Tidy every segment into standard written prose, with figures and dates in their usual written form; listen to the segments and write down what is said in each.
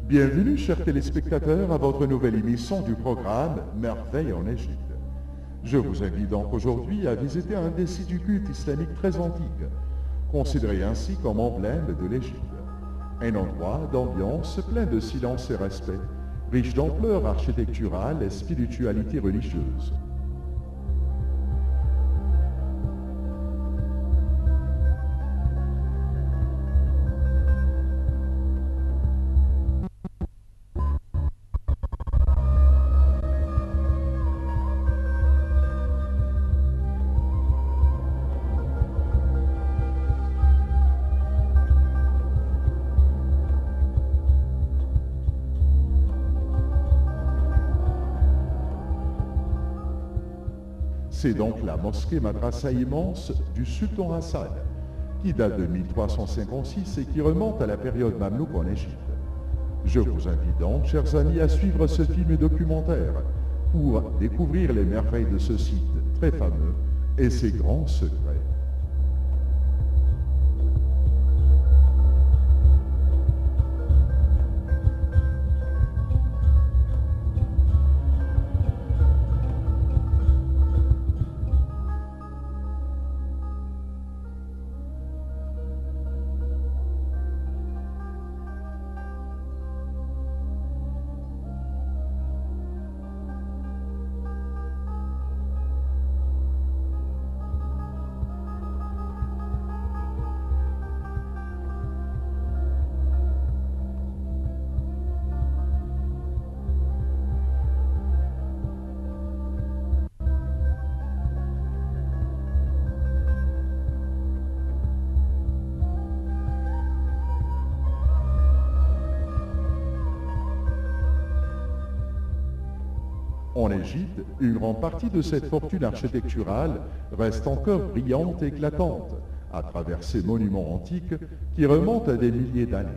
Bienvenue, chers téléspectateurs, à votre nouvelle émission du programme Merveilles en Égypte. Je vous invite donc aujourd'hui à visiter un des sites du culte islamique très antique, considéré ainsi comme emblème de l'Égypte. Un endroit d'ambiance plein de silence et respect, riche d'ampleur architecturale et spiritualité religieuse. C'est donc la mosquée madrasa immense du sultan Hassan, qui date de 1356 et qui remonte à la période mamelouk en Égypte. Je vous invite donc, chers amis, à suivre ce film documentaire pour découvrir les merveilles de ce site très fameux et ses grands secrets. En Égypte, une grande partie de cette fortune architecturale reste encore brillante et éclatante à travers ces monuments antiques qui remontent à des milliers d'années.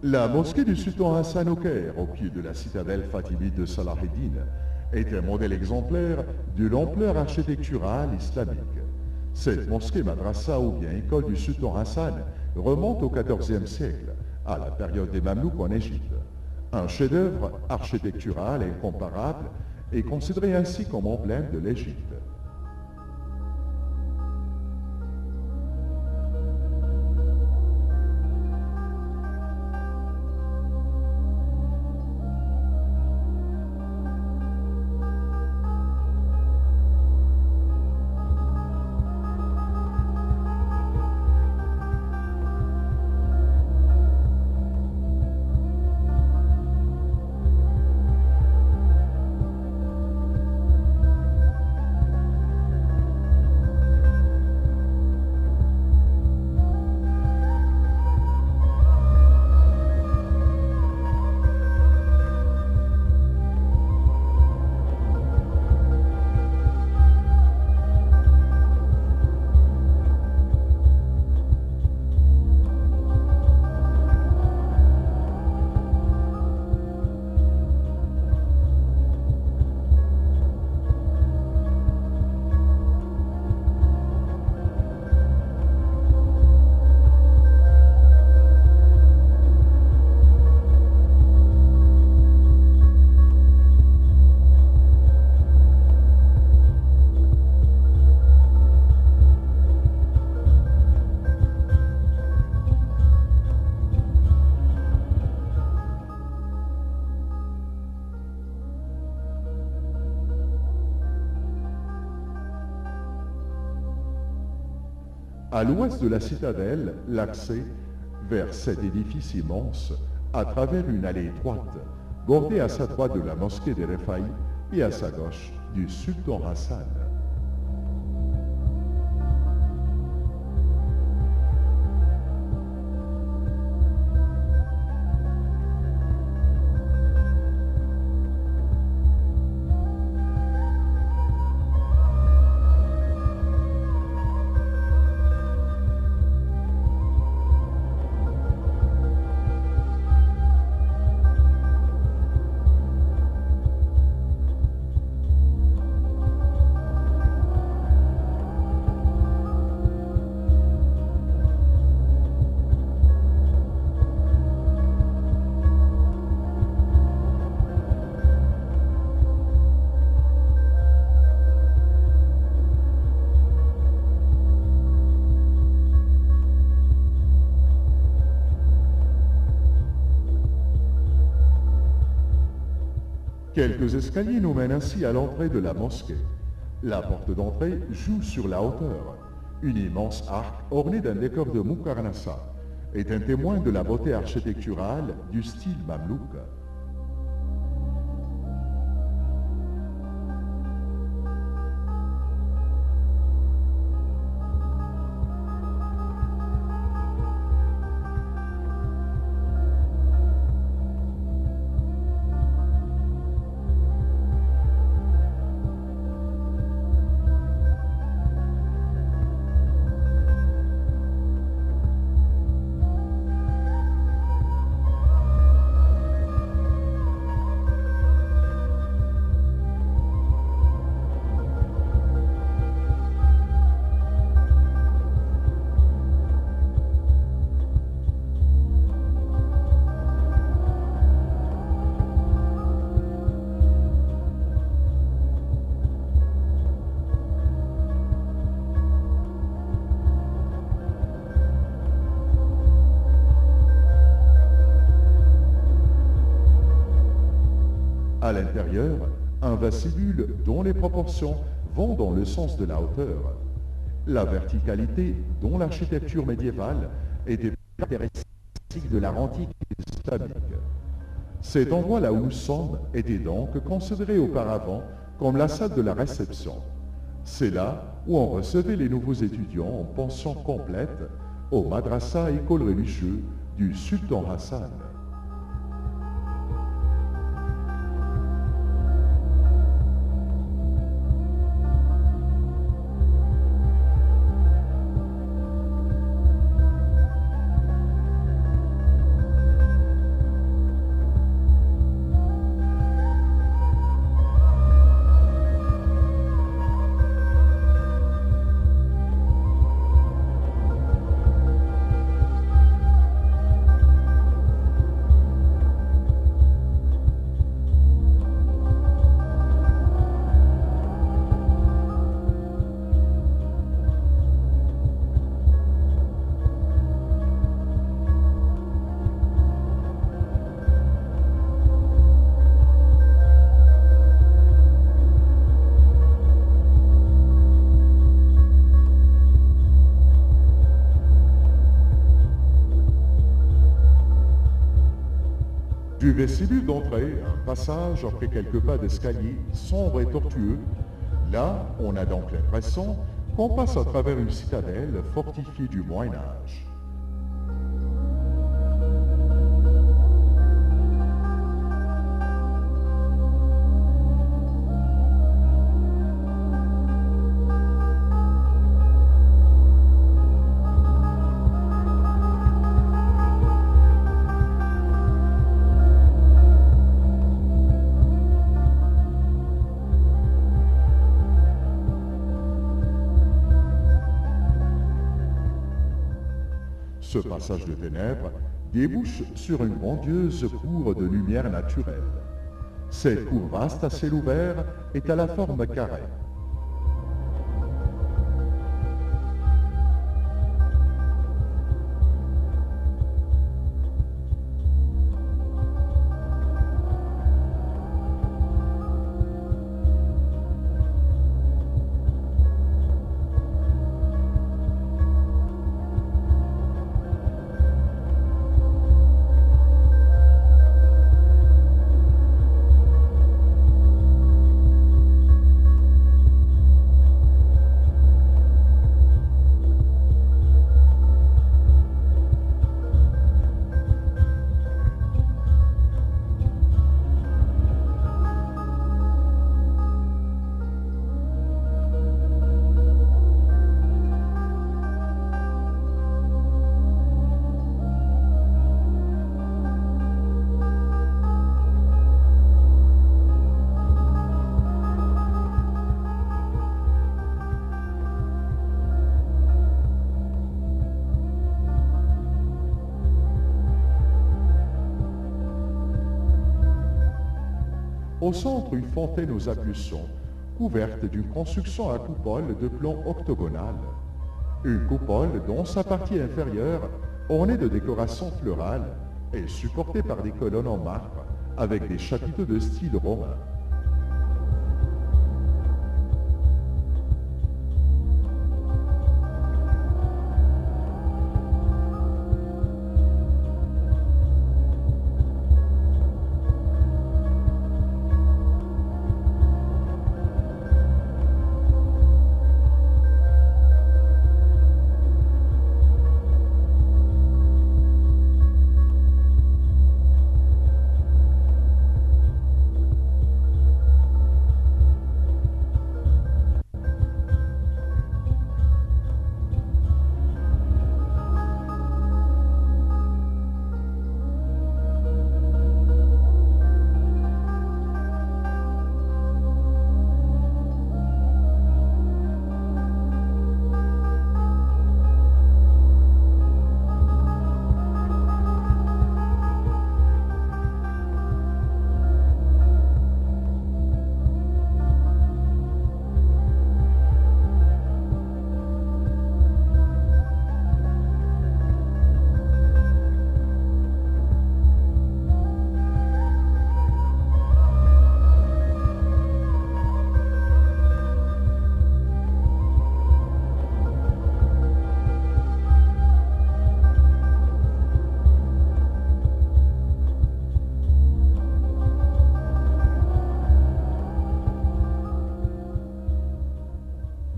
La mosquée du sultan Hassan au Caire, au pied de la citadelle fatimide de Salah ed-Din, est un modèle exemplaire de l'ampleur architecturale islamique. Cette mosquée madrasa ou bien école du sultan Hassan remonte au XIVe siècle, à la période des Mamelouks en Égypte. Un chef-d'œuvre architectural incomparable est considéré ainsi comme emblème de l'Égypte. À l'ouest de la citadelle, l'accès vers cet édifice immense à travers une allée étroite, bordée à sa droite de la mosquée des Refaï et à sa gauche du sultan Hassan. Quelques escaliers nous mènent ainsi à l'entrée de la mosquée. La porte d'entrée joue sur la hauteur. Une immense arc ornée d'un décor de Mukarnasa est un témoin de la beauté architecturale du style mamelouk. À l'intérieur, un vestibule dont les proportions vont dans le sens de la hauteur. La verticalité dont l'architecture médiévale était caractéristique de l'art antique islamique. Cet endroit là où nous sommes était donc considéré auparavant comme la salle de la réception. C'est là où on recevait les nouveaux étudiants en pension complète au madrasa école religieux du sultan Hassan. Du vestibule d'entrée, un passage après quelques pas d'escalier sombre et tortueux. Là, on a donc l'impression qu'on passe à travers une citadelle fortifiée du Moyen Âge. Ce passage de ténèbres débouche sur une grandiose cour de lumière naturelle. Cette cour vaste à ciel ouvert est à la forme carrée. Au centre, une fontaine aux ablutions, couverte d'une construction à coupole de plan octogonal. Une coupole dont sa partie inférieure, ornée de décorations florales, est supportée par des colonnes en marbre avec des chapiteaux de style romain.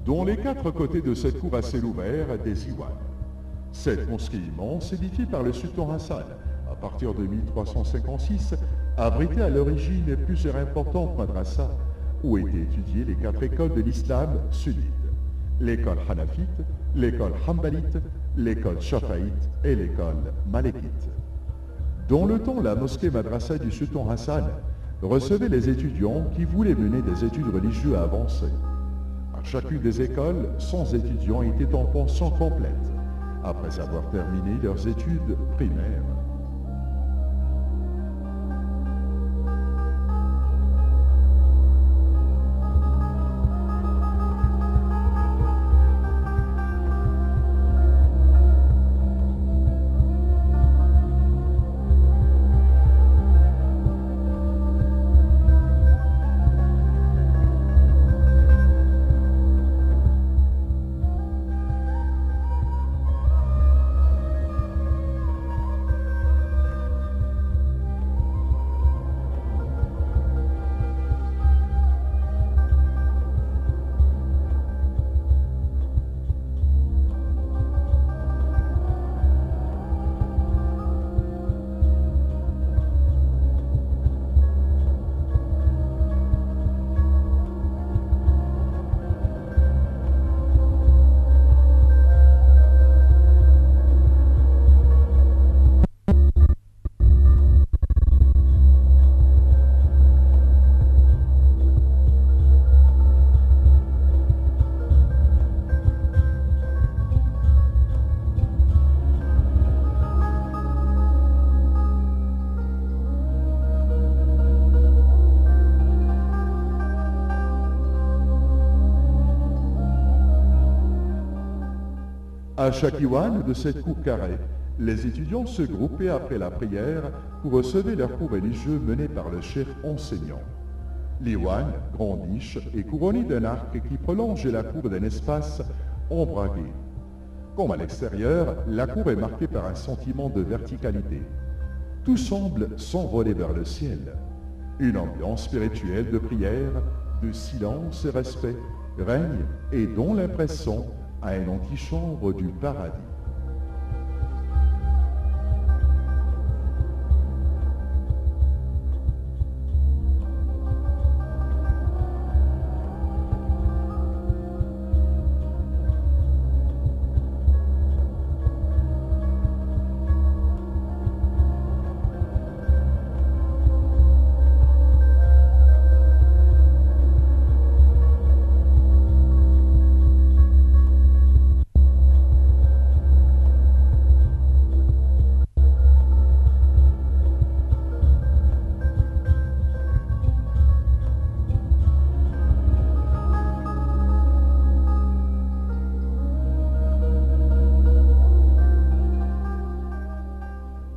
Dans les quatre côtés de cette cour à ciel ouvert, des iwans. Cette mosquée immense, édifiée par le sultan Hassan à partir de 1356, abritait à l'origine plusieurs importantes madrasas où étaient étudiées les quatre écoles de l'islam sunnites. L'école hanafite, l'école hanbalite, l'école shafaïte et l'école malékite. Dans le temps, la mosquée madrasa du sultan Hassan recevait les étudiants qui voulaient mener des études religieuses avancées. À chacune des écoles, 100 étudiants étaient en pension complète, après avoir terminé leurs études primaires. À chaque iwan de cette cour carrée, les étudiants se groupaient après la prière pour recevoir leurs cours religieux menés par le chef enseignant. L'iwan, grand niche, est couronné d'un arc qui prolonge la cour d'un espace ombragé. Comme à l'extérieur, la cour est marquée par un sentiment de verticalité. Tout semble s'envoler vers le ciel. Une ambiance spirituelle de prière, de silence et respect règne et donne l'impression à une antichambre du paradis.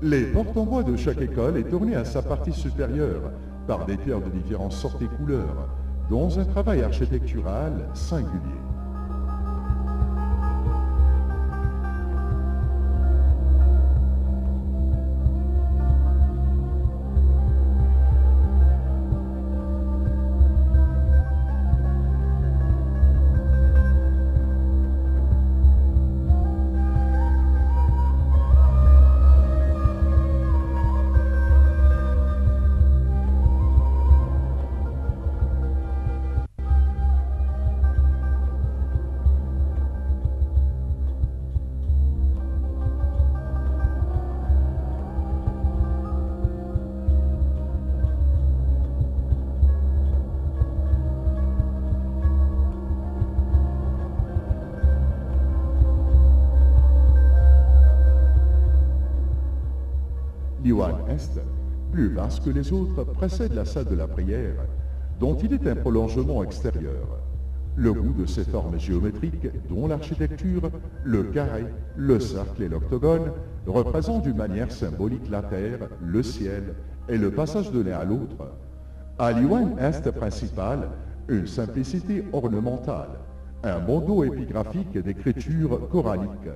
Les portes en bois de chaque école est ornée à sa partie supérieure par des pierres de différentes sortes et couleurs, dans un travail architectural singulier. L'Iwan Est, plus vaste que les autres, précède la salle de la prière, dont il est un prolongement extérieur. Le goût de ces formes géométriques, dont l'architecture, le carré, le cercle et l'octogone, représentent d'une manière symbolique la terre, le ciel et le passage de l'un à l'autre. À l'Iwan Est principal, une simplicité ornementale, un bandeau épigraphique d'écriture coranique,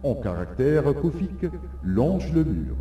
en caractère koufique, longe le mur.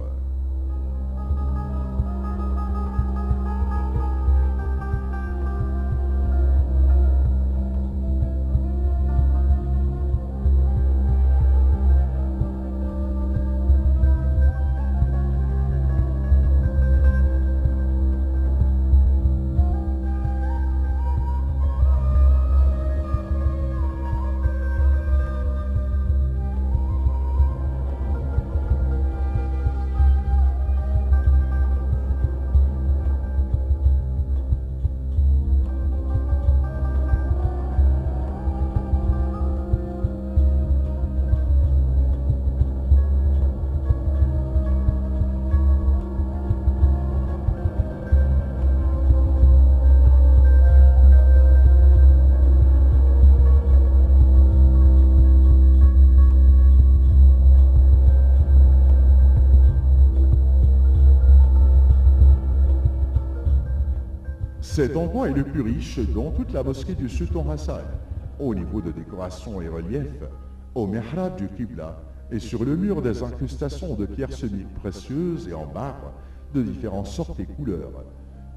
Cet endroit est le plus riche dans toute la mosquée du Sultan Hassan, au niveau de décoration et relief, au mihrab du Qibla et sur le mur des incrustations de pierres semi-précieuses et en marbre de différentes sortes et couleurs,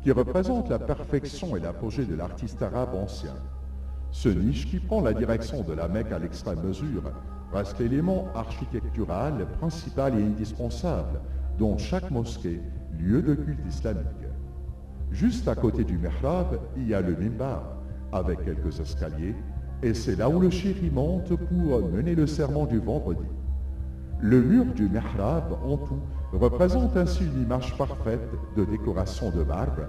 qui représentent la perfection et l'apogée de l'artiste arabe ancien. Ce niche qui prend la direction de la Mecque à l'extrême mesure reste l'élément architectural principal et indispensable dans chaque mosquée, lieu de culte islamique. Juste à côté du mihrab, il y a le mimbar, avec quelques escaliers, et c'est là où le chéri monte pour mener le sermon du vendredi. Le mur du mihrab, en tout, représente ainsi une image parfaite de décoration de marbre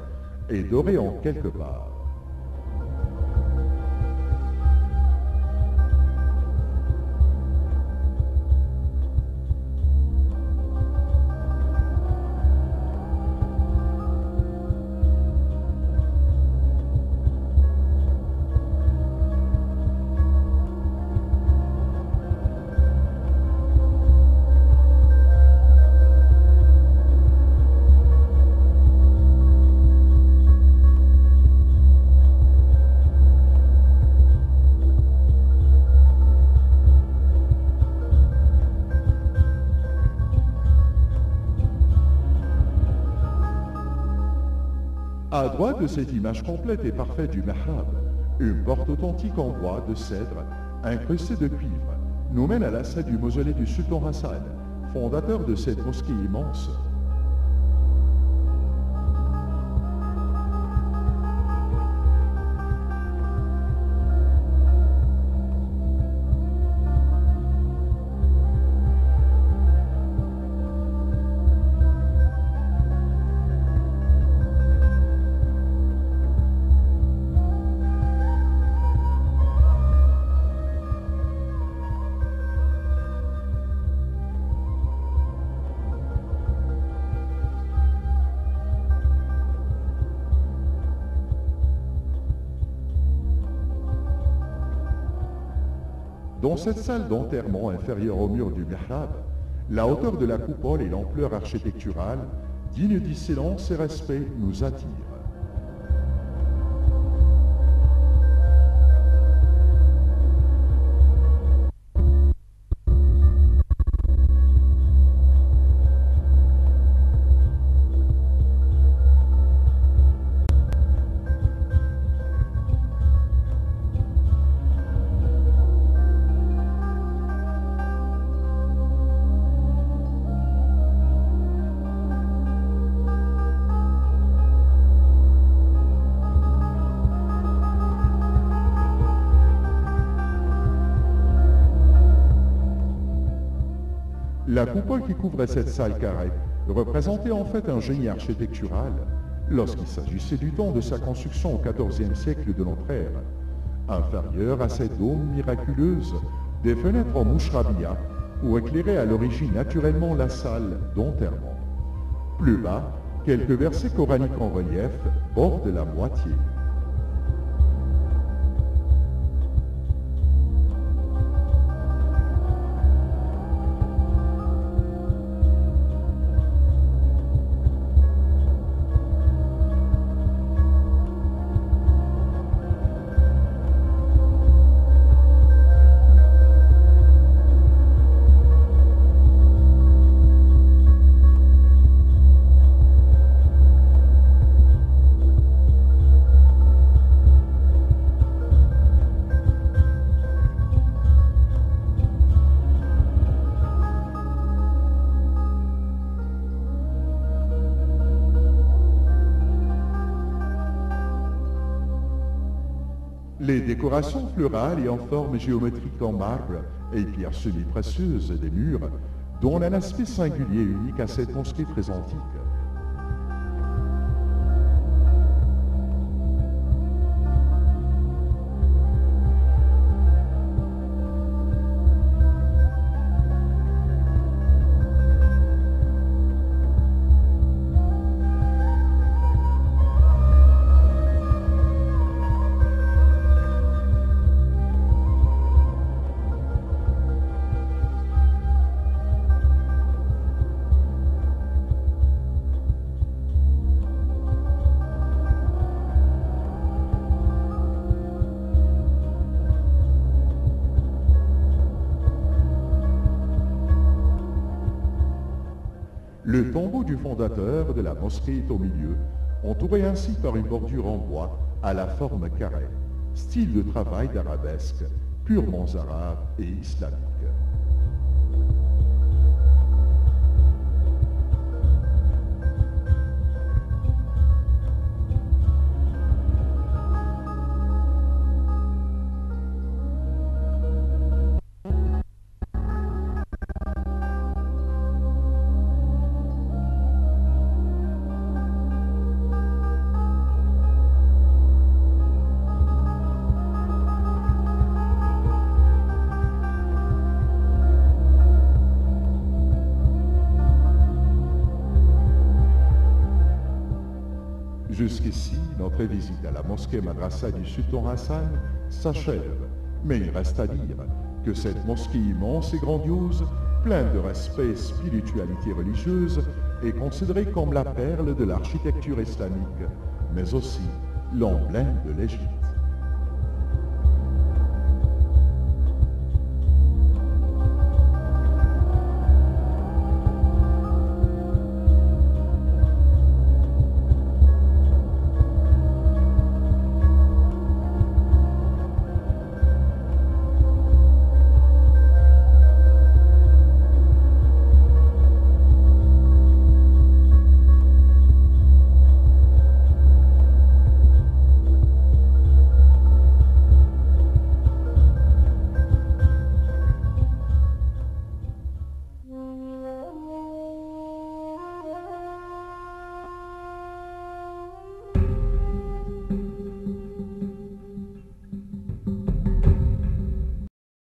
et dorée en quelque part. À droite de cette image complète et parfaite du mihrab, une porte authentique en bois de cèdre, incrustée de cuivre, nous mène à la salle du mausolée du Sultan Hassan, fondateur de cette mosquée immense. Dans cette salle d'enterrement inférieure au mur du mihrab, La hauteur de la coupole et l'ampleur architecturale, dignes d'excellence et respect, nous attirent. La coupole qui couvrait cette salle carrée représentait en fait un génie architectural lorsqu'il s'agissait du temps de sa construction au XIVe siècle de notre ère, inférieur à cette dôme miraculeuse des fenêtres en mouchrabia où éclairait à l'origine naturellement la salle d'enterrement. Plus bas, quelques versets coraniques en relief bordent la moitié. Les décorations florales et en forme géométrique en marbre et pierres semi-précieuses des murs donnent un aspect singulier et unique à cette mosquée très antique. Le tombeau du fondateur de la mosquée est au milieu, entouré ainsi par une bordure en bois à la forme carrée, style de travail d'arabesque, purement arabe et islamique. Jusqu'ici, notre visite à la mosquée madrasa du sultan Hassan s'achève, mais il reste à dire que cette mosquée immense et grandiose, pleine de respect et spiritualité religieuse, est considérée comme la perle de l'architecture islamique, mais aussi l'emblème de l'Égypte.